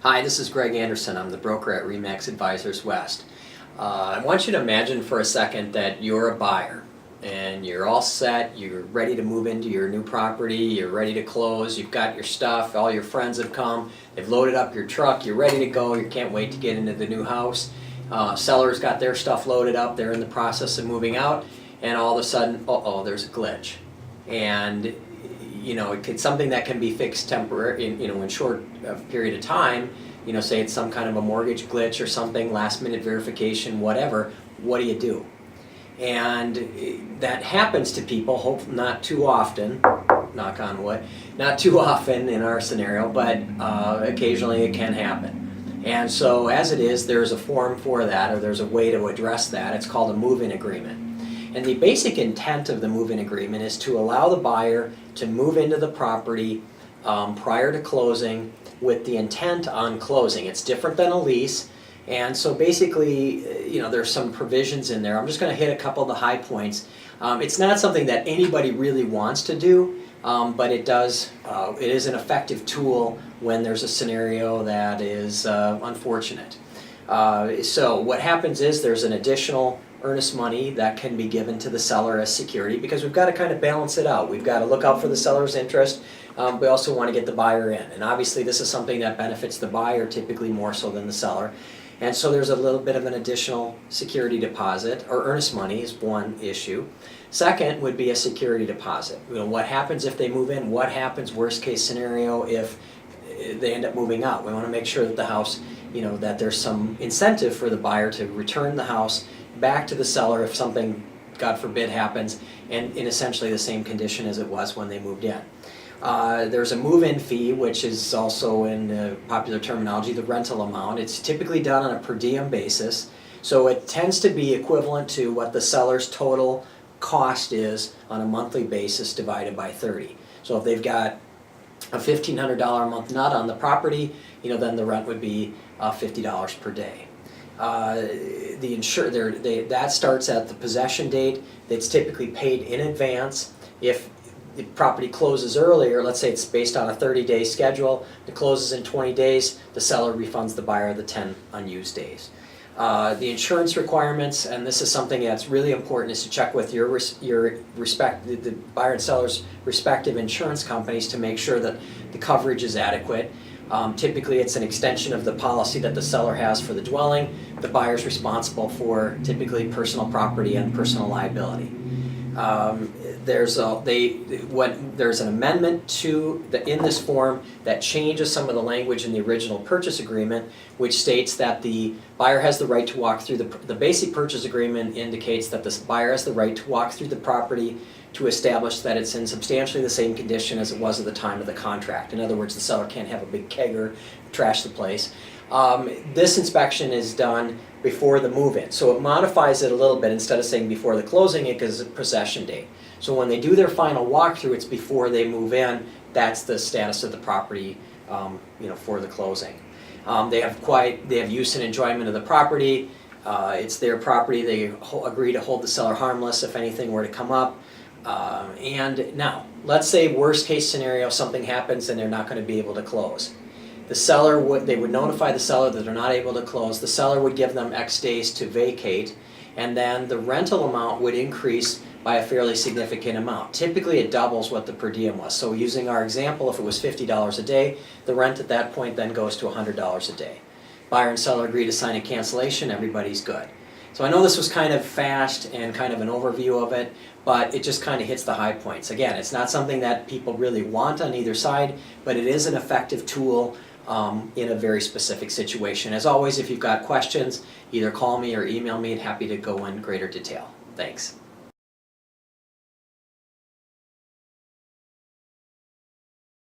Hi, this is Greg Anderson. I'm the broker at RE/MAX Advisors West. I want you to imagine for a second that you're a buyer and you're all set, you're ready to move into your new property, you're ready to close, you've got your stuff, all your friends have come, they've loaded up your truck, you're ready to go, you can't wait to get into the new house. Seller's got their stuff loaded up, they're in the process of moving out, and all of a sudden, there's a glitch. And it's something that can be fixed temporarily, in short period of time. Say it's some kind of a mortgage glitch or something, last minute verification, whatever. What do you do? And that happens to people, hope not too often, knock on wood, not too often in our scenario, but occasionally it can happen. And so as it is, there's a form for that, or there's a way to address that. It's called a move-in agreement. And the basic intent of the move-in agreement is to allow the buyer to move into the property prior to closing with the intent on closing. It's different than a lease, and so basically, there's some provisions in there. I'm just going to hit a couple of the high points. It's not something that anybody really wants to do, but it does. It is an effective tool when there's a scenario that is unfortunate. So what happens is there's an additional earnest money that can be given to the seller as security, because we've got to kind of balance it out. We've got to look out for the seller's interest. We also want to get the buyer in, and obviously this is something that benefits the buyer typically more so than the seller. And so there's a little bit of an additional security deposit, or earnest money is one issue. Second would be a security deposit. What happens if they move in? What happens, worst case scenario, if they end up moving out? We want to make sure that the house, that there's some incentive for the buyer to return the house back to the seller if something, God forbid, happens, and in essentially the same condition as it was when they moved in. There's a move-in fee, which is also in popular terminology the rental amount. It's typically done on a per diem basis, so it tends to be equivalent to what the seller's total cost is on a monthly basis divided by 30. So if they've got a $1,500 a month nut on the property, then the rent would be $50 per day. That starts at the possession date. It's typically paid in advance. If the property closes earlier, let's say it's based on a 30-day schedule, it closes in 20 days, the seller refunds the buyer the 10 unused days. The insurance requirements, and this is something that's really important, is to check with the buyer and seller's respective insurance companies to make sure that the coverage is adequate. Typically it's an extension of the policy that the seller has for the dwelling. The buyer's responsible for typically personal property and personal liability. There's an amendment in this form that changes some of the language in the original purchase agreement, which states that the buyer has the right to walk through the basic purchase agreement indicates that the buyer has the right to walk through the property to establish that it's in substantially the same condition as it was at the time of the contract. In other words, the seller can't have a big kegger, trash the place. This inspection is done before the move-in, so it modifies it a little bit. Instead of saying before the closing, it gives a possession date. So when they do their final walkthrough, it's before they move in. That's the status of the property, for the closing. They have use and enjoyment of the property. It's their property. They agree to hold the seller harmless if anything were to come up. And now, let's say worst case scenario, something happens and they're not going to be able to close. They would notify the seller that they're not able to close. The seller would give them X days to vacate, and then the rental amount would increase by a fairly significant amount. Typically it doubles what the per diem was. So using our example, if it was $50 a day, the rent at that point then goes to $100 a day. Buyer and seller agree to sign a cancellation, everybody's good. So I know this was kind of fast and kind of an overview of it, but it just kind of hits the high points. Again, it's not something that people really want on either side, but it is an effective tool in a very specific situation. As always, if you've got questions, either call me or email me, and happy to go in greater detail. Thanks.